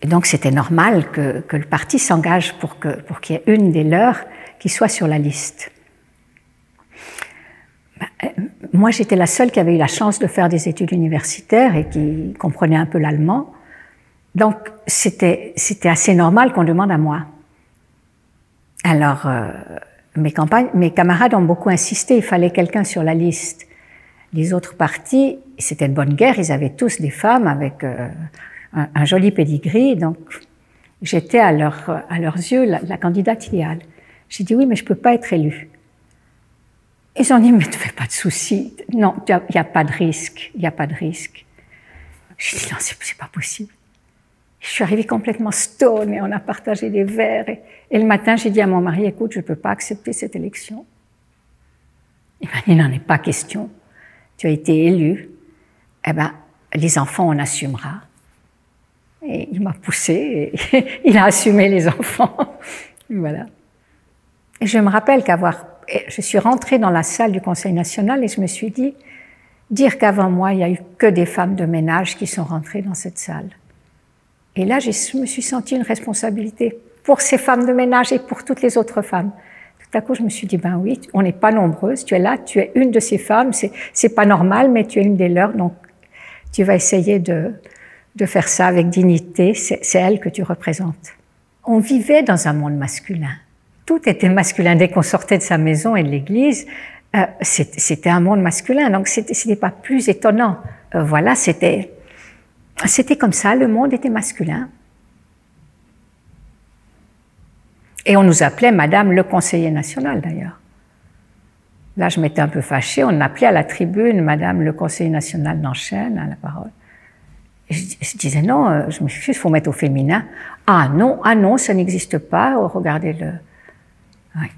Et donc c'était normal que le parti s'engage pour qu'il y ait une des leurs qui soit sur la liste. Moi, j'étais la seule qui avait eu la chance de faire des études universitaires et qui comprenait un peu l'allemand. Donc c'était assez normal qu'on demande à moi. Alors, mes camarades ont beaucoup insisté, il fallait quelqu'un sur la liste. Les autres partis, c'était une bonne guerre, ils avaient tous des femmes avec un joli pédigree, donc j'étais à leurs yeux la candidate idéale. J'ai dit oui, mais je ne peux pas être élue. Ils ont dit, mais ne te fais pas de soucis, non, il n'y a pas de risque, il n'y a pas de risque. J'ai dit non, c'est pas possible. Je suis arrivée complètement stone et on a partagé des verres. Et le matin, j'ai dit à mon mari, écoute, je ne peux pas accepter cette élection. Il m'a dit, il n'en est pas question. Tu as été élu. Eh bien, les enfants, on assumera. Et il m'a poussée et il a assumé les enfants. Voilà. Et je me rappelle je suis rentrée dans la salle du Conseil national et je me suis dit, dire qu'avant moi, il n'y a eu que des femmes de ménage qui sont rentrées dans cette salle. Et là, je me suis sentie une responsabilité pour ces femmes de ménage et pour toutes les autres femmes. Tout à coup, je me suis dit, ben oui, on n'est pas nombreuses, tu es là, tu es une de ces femmes, c'est pas normal, mais tu es une des leurs, donc tu vas essayer de faire ça avec dignité, c'est elle que tu représentes. On vivait dans un monde masculin. Tout était masculin. Dès qu'on sortait de sa maison et de l'église, c'était un monde masculin, donc c'était pas plus étonnant. Voilà, c'était comme ça, le monde était masculin. Et on nous appelait Madame le conseiller national, d'ailleurs. Là, je m'étais un peu fâchée, on appelait à la tribune Madame le conseiller national d'Enchaîne, à la parole. Et je disais non, je m'excuse, il faut mettre au féminin. Ah non, ça n'existe pas, regardez-le. Ouais.